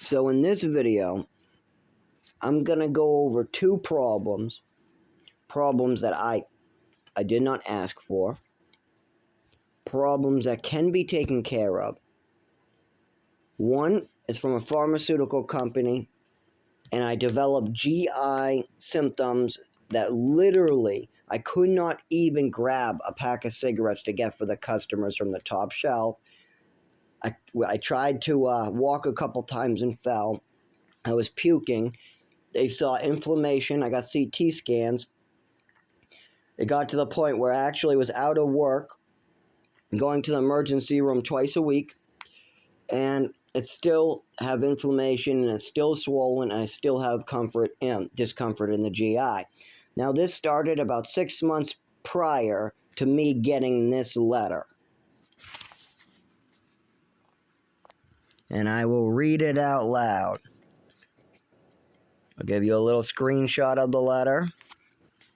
So in this video, I'm going to go over two problems that I did not ask for, problems that can be taken care of. One is from a pharmaceutical company, and I developed GI symptoms that literally I could not even grab a pack of cigarettes to get for the customers from the top shelf. I tried to walk a couple times and fell. I was puking. They saw inflammation. I got CT scans. It got to the point where I actually was out of work, going to the emergency room twice a week, and it still have inflammation, and it's still swollen, and I still have discomfort in the GI. Now, this started about 6 months prior to me getting this letter. And I will read it out loud. I'll give you a little screenshot of the letter.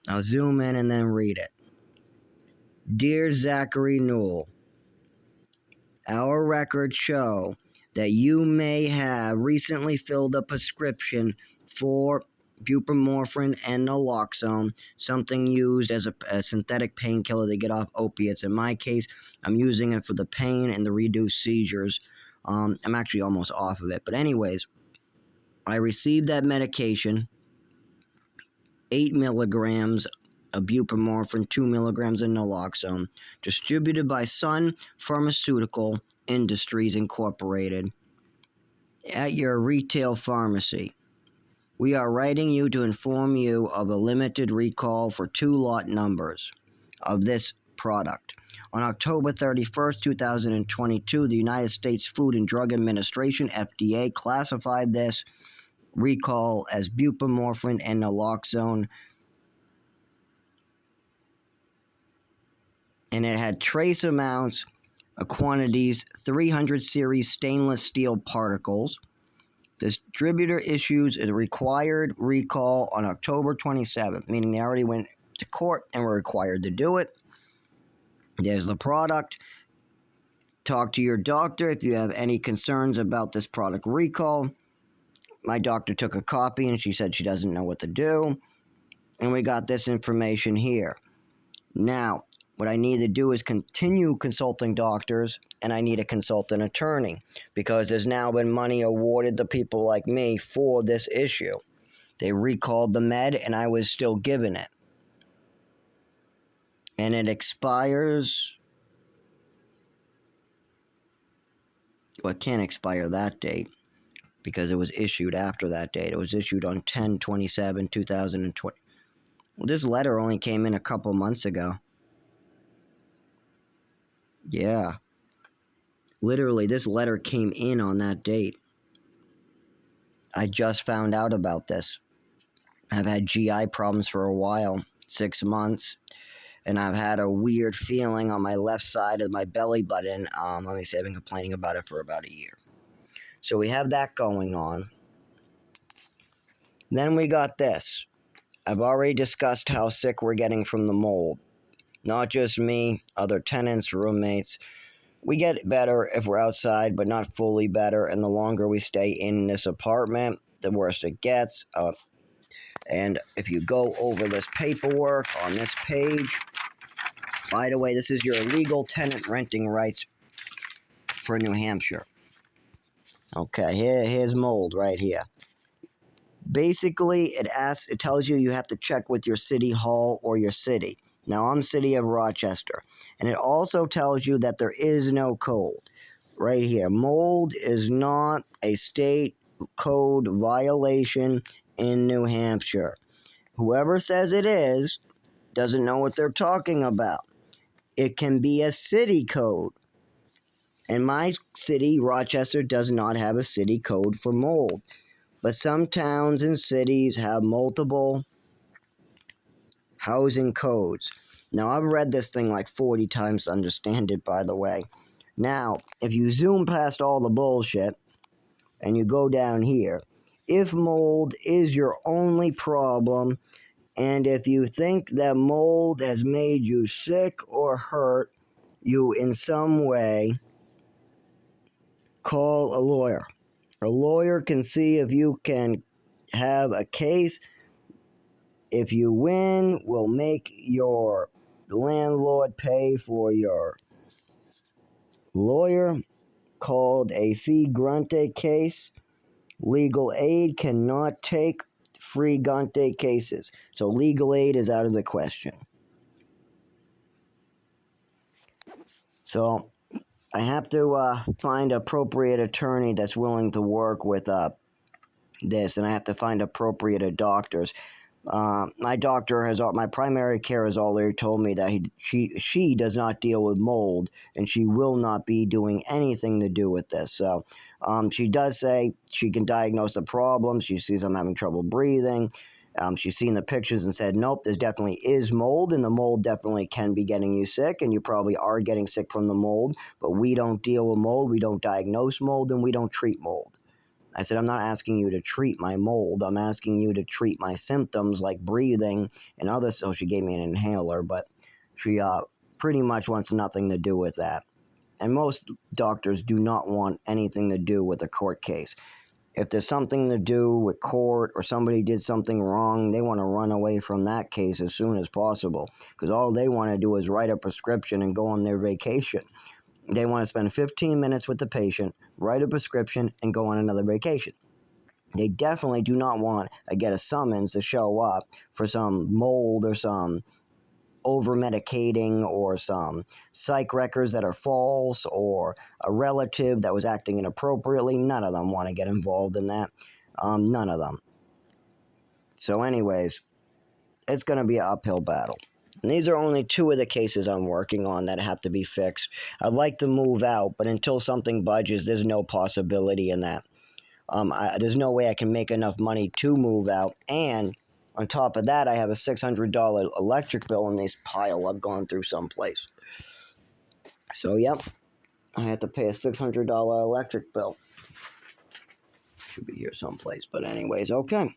I'll zoom in and then read it. Dear Zachary Newell, our records show that you may have recently filled a prescription for buprenorphine and naloxone, something used as a synthetic painkiller to get off opiates. In my case, I'm using it for the pain and the reduced seizures. I'm actually almost off of it. But anyways, I received that medication, 8 milligrams of buprenorphine, 2 milligrams of naloxone, distributed by Sun Pharmaceutical Industries Incorporated at your retail pharmacy. We are writing you to inform you of a limited recall for 2 lot numbers of this product. On October 31st, 2022, the United States Food and Drug Administration, FDA, classified this recall as buprenorphine and naloxone, and it had trace amounts of quantities 300 series stainless steel particles. The distributor issues a required recall on October 27th, meaning they already went to court and were required to do it. There's the product. Talk to your doctor if you have any concerns about this product recall. My doctor took a copy and she said she doesn't know what to do. And we got this information here. Now, what I need to do is continue consulting doctors, and I need to consult an attorney because there's now been money awarded to people like me for this issue. They recalled the med, and I was still given it. And it expires... Well, it can't expire that date because it was issued after that date. It was issued on 10/27/2020. This letter only came in a couple months ago. Yeah. Literally, this letter came in on that date. I just found out about this. I've had GI problems for a while, 6 months, and I've had a weird feeling on my left side of my belly button. Let me say, I've been complaining about it for about a year. So we have that going on. Then we got this. I've already discussed how sick we're getting from the mold. Not just me, other tenants, roommates. We get better if we're outside, but not fully better. And the longer we stay in this apartment, the worse it gets. And if you go over this paperwork on this page, by the way, this is your legal tenant renting rights for New Hampshire. Okay, here's mold right here. Basically, it tells you have to check with your city hall or your city. Now, I'm City of Rochester, and it also tells you that there is no code. Right here, mold is not a state code violation in New Hampshire. Whoever says it is doesn't know what they're talking about. It can be a city code. And my city, Rochester, does not have a city code for mold. But some towns and cities have multiple housing codes. Now, I've read this thing like 40 times to understand it, by the way. Now, if you zoom past all the bullshit and you go down here, if mold is your only problem, and if you think that mold has made you sick or hurt you in some way, call a lawyer. A lawyer can see if you can have a case. If you win, we'll make your landlord pay for your lawyer. Called a flagrante case. Legal aid cannot take flagrante cases. So legal aid is out of the question. So I have to find an appropriate attorney that's willing to work with this, and I have to find appropriate doctors. My primary care has already told me that she does not deal with mold, and she will not be doing anything to do with this. So she does say she can diagnose the problem. She sees I'm having trouble breathing. She's seen the pictures and said, nope, there definitely is mold, and the mold definitely can be getting you sick, and you probably are getting sick from the mold, but we don't deal with mold, we don't diagnose mold, and we don't treat mold. I said, I'm not asking you to treat my mold. I'm asking you to treat my symptoms like breathing and other. So she gave me an inhaler, but she pretty much wants nothing to do with that. And most doctors do not want anything to do with a court case. If there's something to do with court or somebody did something wrong, they want to run away from that case as soon as possible, because all they want to do is write a prescription and go on their vacation. They want to spend 15 minutes with the patient, write a prescription, and go on another vacation. They definitely do not want to get a summons to show up for some mold or some over-medicating or some psych records that are false or a relative that was acting inappropriately. None of them want to get involved in that. None of them. So anyways, it's going to be an uphill battle. And these are only 2 of the cases I'm working on that have to be fixed. I'd like to move out, but until something budges, there's no possibility in that. There's no way I can make enough money to move out. And on top of that, I have a $600 electric bill in this pile I've gone through someplace. So, yep, I have to pay a $600 electric bill. Should be here someplace. But anyways, okay.